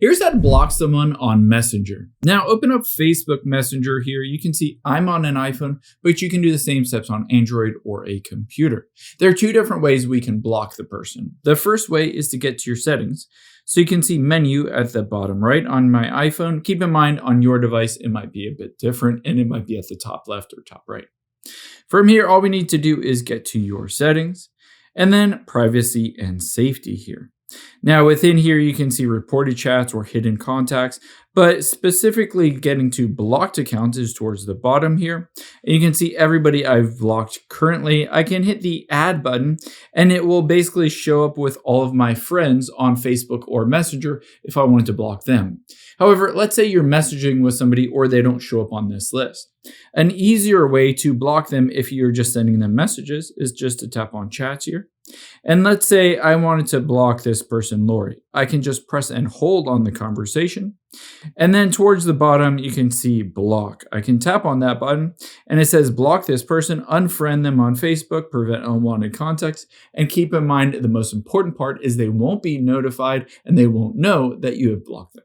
Here's how to block someone on Messenger. Now open up Facebook Messenger here. You can see I'm on an iPhone, but you can do the same steps on Android or a computer. There are two different ways we can block the person. The first way is to get to your settings. So you can see menu at the bottom right on my iPhone. Keep in mind on your device, it might be a bit different and it might be at the top left or top right. From here, all we need to do is get to your settings and then privacy and safety here. Now within here, you can see reported chats or hidden contacts, but specifically getting to blocked accounts is towards the bottom here. And you can see everybody I've blocked currently. I can hit the add button and it will basically show up with all of my friends on Facebook or Messenger if I wanted to block them. However, let's say you're messaging with somebody or they don't show up on this list. An easier way to block them if you're just sending them messages is just to tap on chats here. And let's say I wanted to block this person, Lori. I can just press and hold on the conversation. And then towards the bottom, you can see block. I can tap on that button and it says block this person, unfriend them on Facebook, prevent unwanted contacts. And keep in mind, the most important part is they won't be notified and they won't know that you have blocked them.